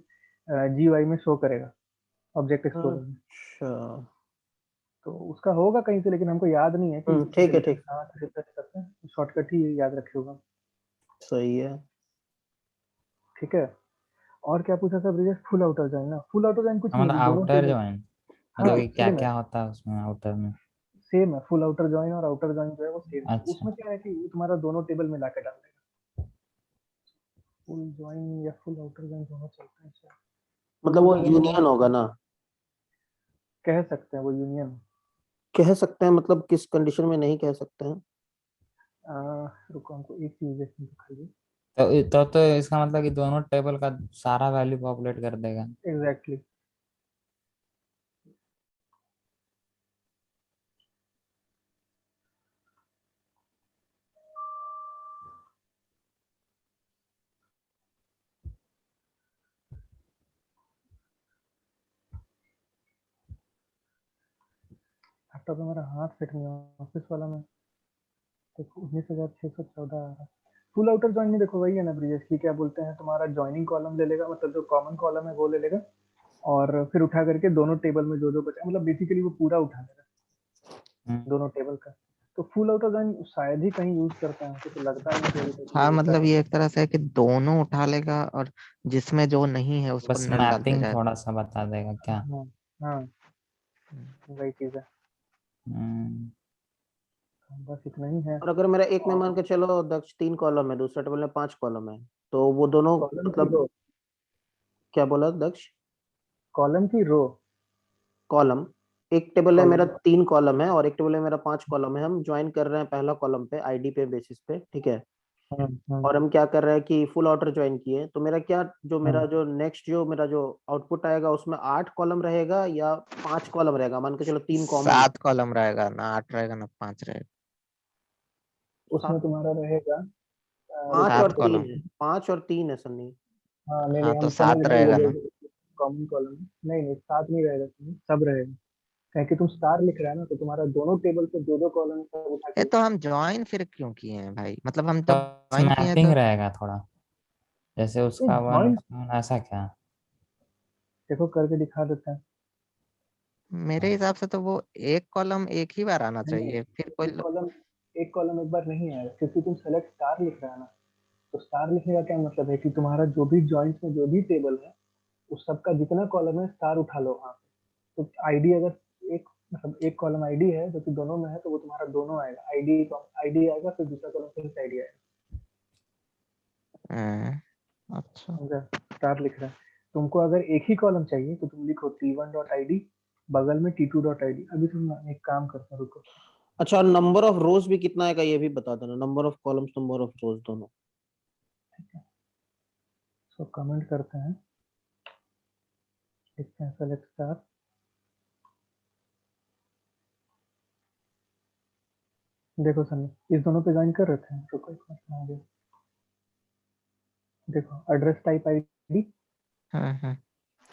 जीयूआई में शो करेगा, ऑब्जेक्ट एक्सप्लोरर में। अच्छा। तो उसका होगा कहीं से, लेकिन हमको याद नहीं है कि ठीक है, इंटेलिजेंस ठीक, कहाँ से रिफ्रेश करते हैं, शॉर्टकट ही याद रखे होगा। सही है। ठीक है, और क्या पूछा था ब्रिजेश? फुल आउटर ज्वाइन ना, फुल आउटर ज्वाइन कुछ नहीं मतलब है, दोनों आउटर टेबल। ज्वाइन हाँ मतलब कि क्या सेम है, क्या होता है उसमें आउटर में? सेम है, फुल आउटर ज्वाइन और आउटर ज्वाइन जो है वो सेम है। अच्छा। उसमें क्या है कि वो तुम्हारा दोनों टेबल मिला के डाल देगा। फुल ज्वाइन या फुल आउटर ज्वाइन दोनों चलते हैं शायद। फुल मतलब वो आउटर ज्वाइन में यूनियन होगा ना? कह सकते हैं वो यूनियन। कह सकते हैं मतलब किस कंडीशन में नहीं कह सकते हैं? रुको हमको एक चीज देखनी दिखाइए। तो इसका मतलब कि दोनों टेबल का सारा वैल्यू पॉपुलेट कर देगा। एग्जैक्टली। लैपटॉप में मेरा हाथ फिट नहीं है, ऑफिस वाला में देखो 19,614 आ रहा है। फुल आउटर ज्वाइन में देखो वही है ना ब्रिजेश की, क्या बोलते हैं, तुम्हारा ज्वाइनिंग कॉलम ले लेगा, मतलब जो कॉमन कॉलम है वो ले लेगा, और फिर उठा करके दोनों टेबल में जो जो बचा, मतलब बेसिकली वो पूरा उठा लेगा हम्म। दोनों टेबल का। तो फुल आउटर ज्वाइन शायद ही कहीं यूज करता है, हमको तो लगता नहीं कि अभी तक ये हाँ होता मतलब है। ये एक तरह से है कि दोनों उठा लेगा, और जिसमें जो नहीं है उसको बस नल डालते मैपिंग जाएगा। थोड़ा सा बता देगा क्या? हाँ हाँ, वही चीज है। हम्म। बस इतना ही है। और अगर मेरा एक में और मान के चलो दक्ष 3 कॉलम है, दूसरा टेबल में 5 कॉलम है, तो वो दोनों कॉलम की मतलब रो, क्या बोला दक्ष? कॉलम की रो, कॉलम, एक टेबल है मेरा कॉलम। 3 कॉलम है और एक टेबल है मेरा 5 कॉलम है, हम ज्वाइन कर रहे हैं पहला कॉलम पे आईडी पे बेसिस पे, ठीक है। और हम क्या कर रहे हैं कि फुल ऑर्डर ज्वाइन किए, तो मेरा क्या जो मेरा जो नेक्स्ट जो मेरा जो आउटपुट आएगा उसमें 8 कॉलम रहेगा या 5 कॉलम रहेगा? मान के चलो 3 कॉमन है। 7 कॉलम रहेगा ना, 8 रहेगा ना 5 रहेगा। उसमें तुम्हारा रहेगा 5 और 7 3 कॉलम। है, 5 और 3 है सन्नी। हाँ नहीं हाँ नहीं, हम तो समझ 7 गए वो रहेगा जो ना। Common column. नहीं नहीं, साथ नहीं रहेगा, सब रहेगा। कहीं कि तुम स्टार लिख रहा है ना, तो तुम्हारा दोनों टेबल पे दो दो कॉलम सब उठा ये के। तो हम ज्वाइन फिर क्यों किए हैं भाई, मतलब हम जब बस ज्वाइन किए हैं मैपिंग तो रहेगा थोड़ा, जैसे ये उसका वन जॉइन, उसका वन, ऐसा क्या? देखो करके दिखा देता है। मेरे हिसाब से तो वो एक कॉलम एक ही बार आना नहीं नहीं, चाहिए, फिर कोई एक कॉलम, एक कॉलम एक बार नहीं आएगा, क्योंकि तुम सेलेक्ट स्टार लिख रहा है ना। तो स्टार लिखने का क्या मतलब है कि तुम्हारा जो भी जॉइंट में जो भी टेबल है, उस सबका जितना कॉलम है स्टार उठा लो वहाँ पे। तो आईडी अगर एक, मतलब एक कॉलम आईडी है जो कि दोनों में है, तो वो तुम्हारा दोनों आएगा, आईडी आईडी आएगा, फिर दूसरा कॉलम फिर आईडी आएगा। अच्छा। समझा? स्टार लिख रहा है। तुमको अगर एक ही कॉलम चाहिए तो तुम लिखो t1.id, बगल में t2.id। अभी तुम एक काम करते हैं, रुको। अच्छा, और नंबर ऑफ रोज भी कितना आएगा ये भी बता देना, number of columns number of rows दोनों। सो कमेंट करते हैं, लिखते हैं सेलेक्ट स्टार। देखो सनी, इस दोनों पे ज्वाइन कर रहे थे, रुको एक मिनट आ गया। देखो एड्रेस टाइप आईडी, हम्म।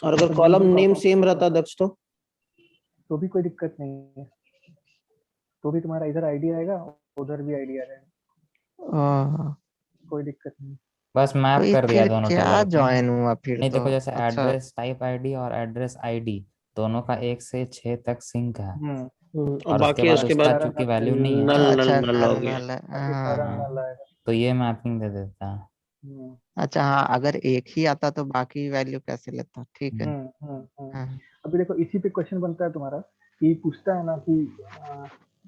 और अगर सब कॉलम दोनों नेम का, सेम रहता दक्ष तो भी कोई दिक्कत नहीं है। तो भी तुम्हारा इधर आईडी आएगा, उधर भी आईडी आ जाएगा, ओह, कोई दिक्कत नहीं। बस तो मैप कर इसके दिया लिए दोनों क्या टेबल को। ज्वाइन हुआ फिर नहीं तो? देखो, जैसे अच्छा। एड्रेस टाइप आईडी और एड्रेस आईडी दोनों का 1 से 6 तक सिंक है, और और उसके बाकी बाद उसके उसका बाद सारा चूंकि वैल्यू नहीं है, नल नल अच्छा नल नल हो गया। नल है, बाकी सारा हाँ। नल आएगा। तो ये मैपिंग दे देता है। हम्म अच्छा हाँ, अगर एक ही आता तो बाकी वैल्यू कैसे लेता, ठीक है। हाँ। अभी देखो इसी पे क्वेश्चन बनता है तुम्हारा, कि पूछता है ना कि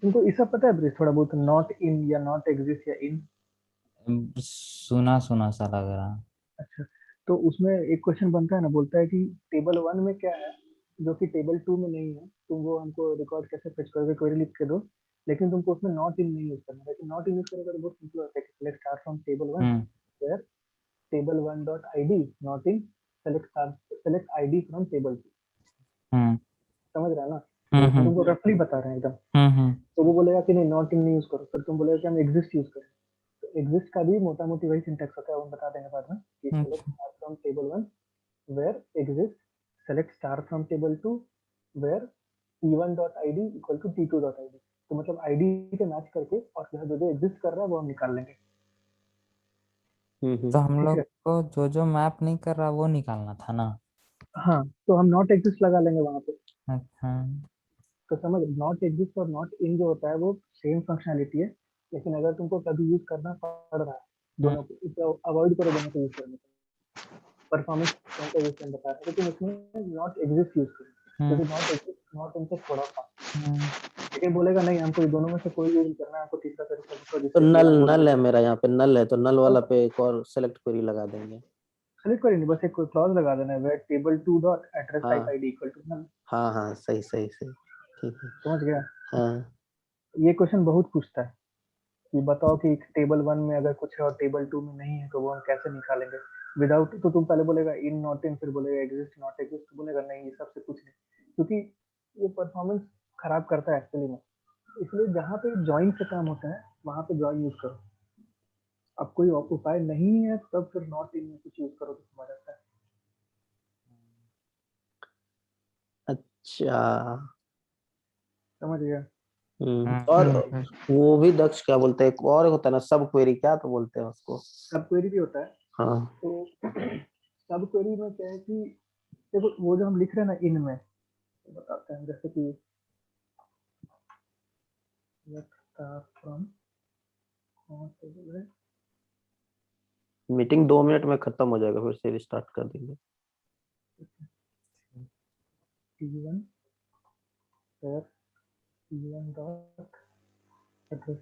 तुमको ये सब पता है ब्रिज, थोड़ा बहुत नॉट इन या नॉट एग्जिस्ट या इन। सुना सुना सा लग रहा। अच्छा, तो उसमें एक क्वेश्चन बनता है ना, बोलता है कि टेबल 1 में क्या है जो कि टेबल 2 में नहीं है, तुम वो हमको रिकॉर्ड कैसे फेच करोगे, क्वेरी लिख के दो। लेकिन तुमको उसमें नॉट इन नहीं यूज करना, लेकिन नॉट इन यूज करोगे तो बहुत सिंपल होता है कि select star from table 1, hmm where table 1 dot ID not in, select ID from table 2। हम्म समझ रहा है ना? हम्म हम हम्म तुमको रफली बता रहे हैं एकदम। हम्म। तो वो बोलेगा कि नहीं नॉट इन नहीं यूज करो, फिर तुम बोलेगा कि हम एग्जिस्ट यूज करें। तो एग्जिस्ट का भी मोटा मोटी वही सिंटेक्स होता है, वो हम बता देंगे बाद में, कि सेलेक्ट अच्छा। Star from table 1 where exist select star from table 2 where t1.id equal to t2.id। तो मतलब आईडी के मैच करके और जो जो एग्जिस्ट कर रहा है वो हम निकाल लेंगे। तो हम ठीक लोग है, को जो जो मैप नहीं कर रहा वो निकालना था ना। हाँ तो हम नॉट एग्जिस्ट लगा लेंगे वहां पे। अच्छा। तो समझ, नॉट एग्जिस्ट और नॉट इन जो होता है वो सेम फंक्शनैलिटी है, लेकिन अगर तुमको कभी यूज करना पड़ रहा है हम्म दोनों को, तो अवॉइड करो दोनों को यूज करने को। परफॉर्मेंस कौन सा यूज करना बता रहे हैं, तो तुम इसमें नॉट एग्जिस्ट यूज करो, हम्म क्योंकि नॉट एग्जिस्ट नॉट इनसे थोड़ा सा। हम्म। लेकिन बोलेगा नहीं हमको दोनों में से कोई यूज करना है, हमको तीसरा तरीका दूसरा तो जिससे कि नल हम नल है मेरा यहाँ पे, नल है तो नल वाला तो पे एक और सेलेक्ट क्वेरी लगा देंगे। सेलेक्ट करेंगे, बस एक कोई क्लॉज लगा देना है, where table 2 dot address type हाँ आईडी इक्वल टू नल। हाँ हाँ, सही सही सही, ठीक है। समझ गया? हाँ ये क्वेश्चन बहुत पूछता है कि बताओ कि टेबल 1 में अगर कुछ है और टेबल 2 में नहीं है तो वो हम कैसे निकालेंगे विदाउट। तो तुम पहले बोलेगा इन नॉट इन, फिर बोलेगा एग्जिस्ट नॉट एग्जिस्ट, तो बोलेगा नहीं ये सबसे कुछ नहीं, क्योंकि ये परफॉर्मेंस खराब करता है एक्चुअली में। इसलिए जहाँ पे ज्वाइन से काम होता है वहां पे ज्वाइन यूज करो। अब कोई उपाय नहीं है तब फिर नॉट इन में कुछ यूज करो तो समझ आता है। अच्छा। समझ गया? और हम्म। वो भी दक्ष क्या बोलते हैं, एक और होता है ना सब क्वेरी, क्या तो बोलते हैं उसको? सब क्वेरी भी होता है। हाँ तो सब क्वेरी में क्या है कि देखो वो जो हम लिख रहे हैं ना इन में, तो बताते हैं जैसे कि फ्रॉम मीटिंग 2 मिनट में खत्म हो जाएगा, फिर से रिस्टार्ट कर देंगे। t1 where t1 dot address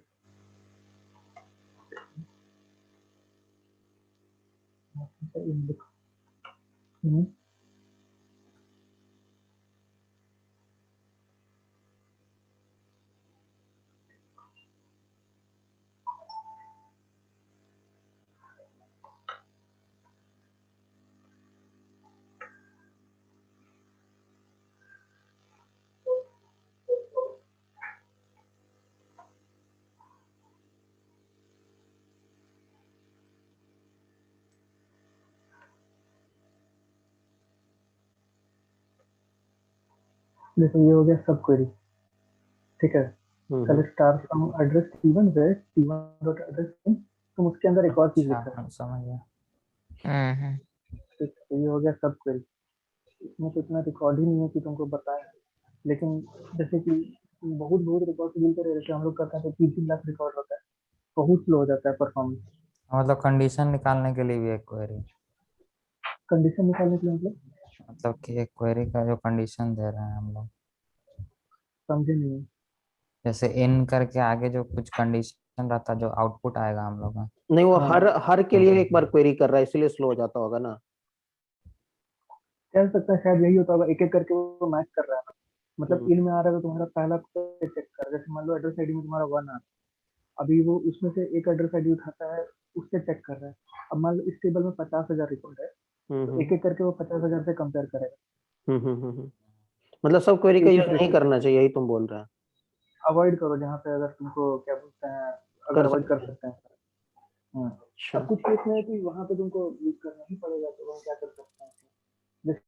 देखो ये हो गया सब क्वेरी, ठीक है। पहले star from address T1 where T1 dot address, तुम उसके अंदर एक और चीज अच्छा लिखा है, हाँ, समझ गया। ठीक है। तो ये हो गया सब क्वेरी। इसमें तो इतना रिकॉर्ड ही नहीं है कि तुमको बताएं, लेकिन जैसे कि बहुत बहुत रिकॉर्ड से मिलते रहे, जैसे हम लोग करते हैं तो 3-3 लाख रिकॉर्ड होता है, बहुत स्लो हो जाता है परफॉर्मेंस। मतलब कंडीशन निकालने के लिए भी एक क्वेरी, कंडीशन निकालने के लिए मतलब कि एक क्वेरी का जो कंडीशन दे रहे हैं हम लोग, समझे नहीं। जैसे इन करके आगे जो कुछ कंडीशन रहता है जो आउटपुट आएगा हम लोग का। नहीं, वो हाँ। हर के लिए एक बार क्वेरी कर रहा है, इसलिए स्लो हो जाता होगा ना। कह सकता है शायद यही होता होगा, एक एक करके वो मैच कर रहा है ना। मतलब हम्म इन में आ रहा है तो तुम्हारा पहला चेक कर, जैसे मान लो एड्रेस आईडी में तुम्हारा 1 आ, अभी वो उसमें से एक एड्रेस आईडी उठाता है, उससे चेक कर रहा है। अब मान लो इस टेबल में 50,000 रिकॉर्ड है, तो एक एक करके वो 50,000 से कंपेयर करेगा। मतलब सब क्वेरी का एक यूज एक नहीं रेशियो करना चाहिए, यही तुम बोल रहे हैं। अवॉइड करो जहाँ पे अगर तुमको क्या बोलते हैं, अगर कर अवॉइड कर सकते हैं। सकते हैं। हाँ। अच्छा, अब कुछ केस में है कि वहाँ पे तुमको यूज करना ही पड़ेगा, तो हम क्या कर सकते हैं।